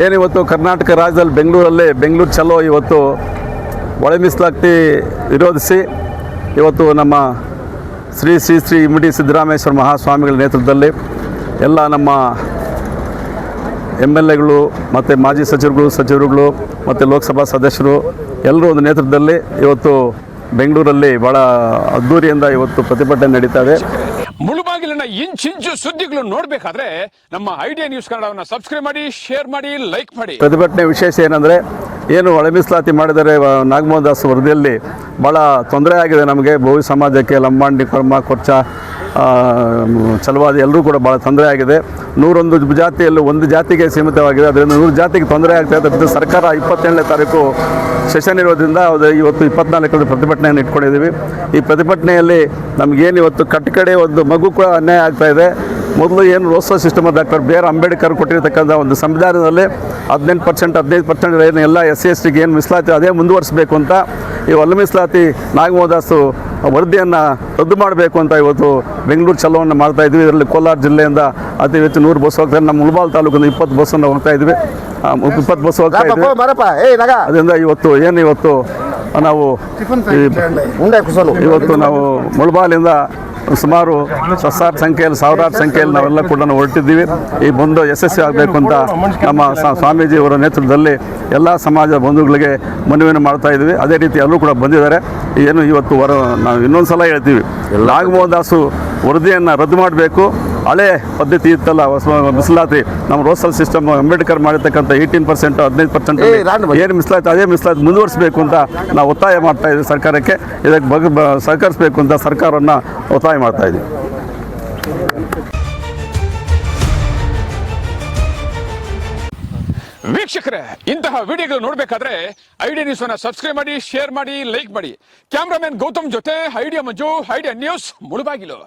ಏನಿವತ್ತು ಕರ್ನಾಟಕ ರಾಜ್ಯದಲ್ಲಿ ಬೆಂಗಳೂರು ಚಲೋ ಇವತ್ತು ಒಳ ಮೀಸಲಾತಿ ವಿರೋಧಿಸಿ ಇವತ್ತು ನಮ್ಮ ಶ್ರೀ ಇಮ್ಮಡಿ ಸಿದ್ದರಾಮೇಶ್ವರ ಮಹಾಸ್ವಾಮಿಗಳ ನೇತೃತ್ವದಲ್ಲಿ ಎಲ್ಲ ನಮ್ಮ MLAಗಳು ಮತ್ತು ಮಾಜಿ ಸಚಿವರುಗಳು ಮತ್ತು ಲೋಕಸಭಾ ಸದಸ್ಯರು ಎಲ್ಲರೂ ಒಂದು ನೇತೃತ್ವದಲ್ಲಿ ಇವತ್ತು ಬೆಂಗಳೂರಲ್ಲಿ ಭಾಳ ಅದ್ದೂರಿಯಿಂದ ಇವತ್ತು ಪ್ರತಿಭಟನೆ ನಡೀತಾ ಇದೆ. ಮುಳುಬಾಗಿಲಿನ ಇಂಚಿಂಚು ಸುದ್ದಿಗಳು ನೋಡಬೇಕಾದ್ರೆ ನಮ್ಮ ಐಡಿಯಾ ನ್ಯೂಸ್ ಕನ್ನಡವನ್ನು ಸಬ್ಸ್ಕ್ರೈಬ್ ಮಾಡಿ, ಶೇರ್ ಮಾಡಿ, ಲೈಕ್ ಮಾಡಿ. ಪ್ರತಿಭಟನೆ ವಿಶೇಷ ಏನಂದರೆ ಏನು ಒಳ ಮೀಸಲಾತಿ ಮಾಡಿದರೆ ನಾಗಮೋಹನ್ ದಾಸ್ ವರದಿಯಲ್ಲಿ ಭಾಳ ತೊಂದರೆ ಆಗಿದೆ ನಮಗೆ. ಬಹು ಸಮಾಜಕ್ಕೆ ಲಂಬಾಣಿ, ಕೊರ್ಮ, ಕೊರ್ಚ, ಚಲವಾದಿ ಎಲ್ಲರೂ ಕೂಡ ಭಾಳ ತೊಂದರೆ ಆಗಿದೆ. 101 ಜಾತಿಯಲ್ಲಿ ಒಂದು ಜಾತಿಗೆ ಸೀಮಿತವಾಗಿದೆ. ಅದರಿಂದ 100 ಜಾತಿಗೆ ತೊಂದರೆ ಆಗ್ತಾ ಇದೆ. ಸರ್ಕಾರ 27ನೇ ತಾರೀಕು ಸೆಷನ್ ಇರೋದ್ರಿಂದ ಇವತ್ತು 24ರಂದು ಪ್ರತಿಭಟನೆಯನ್ನು ಇಟ್ಕೊಂಡಿದ್ದೀವಿ. ಈ ಪ್ರತಿಭಟನೆಯಲ್ಲಿ ನಮಗೇನು ಇವತ್ತು ಕಟ್ಟಕಡೆ ಒಂದು ಮಗು ಕೂಡ ಅನ್ಯಾಯ ಆಗ್ತಾ ಇದೆ. ಮೊದಲು ಏನು roster system doctor B.R. Ambedkar ಕೊಟ್ಟಿರ್ತಕ್ಕಂಥ ಒಂದು ಸಂವಿಧಾನದಲ್ಲಿ 18% ಏನು ಎಲ್ಲ SC/ST ಏನು ಮೀಸಲಾತಿ ಅದೇ ಮುಂದುವರಿಸಬೇಕು ಅಂತ ಈ ಒಳ ಮೀಸಲಾತಿ ನಾಗಮೋಹನ್ ದಾಸ್ ವರದಿಯನ್ನು ರದ್ದು ಮಾಡಬೇಕು ಅಂತ ಇವತ್ತು ಬೆಂಗಳೂರು ಚಲೋವನ್ನು ಮಾಡ್ತಾಯಿದ್ವಿ. ಇದರಲ್ಲಿ ಕೋಲಾರ ಜಿಲ್ಲೆಯಿಂದ ಅತಿ ಹೆಚ್ಚು 100 ಬಸ್ ಹೋಗ್ತಾರೆ. ನಮ್ಮ ಮುಳಬಾಲ್ ತಾಲೂಕಿಂದ 20 ಬಸ್ಸನ್ನು ಹೋಗ್ತಾಯಿದ್ವಿ. 20 ಬಸ್ ಹೋಗ್ತಾಯಿದ್ವಿ. ಅದರಿಂದ ಇವತ್ತು ನಾವು ನಾವು ಮುಳಬಾಲಿಂದ ಸುಮಾರು ಸಾವಿರಾರು ಸಂಖ್ಯೆಯಲ್ಲಿ ನಾವೆಲ್ಲ ಕೂಡ ಹೊರಟಿದ್ದೀವಿ. ಈ ಬಂದು ಯಶಸ್ವಿ ಆಗಬೇಕು ಅಂತ ನಮ್ಮ ಸ್ವಾಮೀಜಿಯವರ ನೇತೃತ್ವದಲ್ಲಿ ಎಲ್ಲ ಸಮಾಜ ಬಂಧುಗಳಿಗೆ ಮನವಿಯನ್ನು ಮಾಡ್ತಾ ಇದ್ದೀವಿ. ಅದೇ ರೀತಿ ಎಲ್ಲರೂ ಕೂಡ ಬಂದಿದ್ದಾರೆ. ಇವತ್ತು ನಾವು ಇನ್ನೊಂದು ಸಲ ಹೇಳ್ತೀವಿ, ನಾಗಮೋಹನ್ ದಾಸು ವರದಿಯನ್ನು ರದ್ದು ಮಾಡಬೇಕು. ಹಳೆ ಪದ್ಧತಿ ಇತ್ತಲ್ಲ ಮೀಸಲಾತಿ, ನಮ್ಮ ರೋಸ್ಟಲ್ ಸಿಸ್ಟಮ್ ಅಂಬೇಡ್ಕರ್ ಮಾಡಿರ್ತಕ್ಕಂಥ 18% 15% ಏನು ಮೀಸಲಾತಿ ಅದೇ ಮೀಸಲಾತಿ ಮುಂದುವರಿಸಬೇಕು ಅಂತ ನಾವು ಒತ್ತಾಯ ಮಾಡ್ತಾ ಇದ್ದೀವಿ ಸರ್ಕಾರಕ್ಕೆ. ಇದಕ್ಕೆ ಸಹಕರಿಸಬೇಕು ಅಂತ ಸರ್ಕಾರವನ್ನು ಒತ್ತಾಯ ಮಾಡ್ತಾ ಇದ್ದೀವಿ. ವೀಕ್ಷಕರೇ, ಇಂತಹ ವಿಡಿಯೋಗಳು ನೋಡಬೇಕಾದ್ರೆ ಐಡಿಯಾ ನ್ಯೂಸ್ ಅನ್ನು ಸಬ್ಸ್ಕ್ರೈಬ್ ಮಾಡಿ, ಶೇರ್ ಮಾಡಿ, ಲೈಕ್ ಮಾಡಿ. ಕ್ಯಾಮ್ರಾಮನ್ ಗೌತಮ್ ಜೊತೆ ಐಡಿಯಾ ಮಂಜು, ಐಡಿಯಾ ನ್ಯೂಸ್ ಮುಳುಬಾಗಿಲು.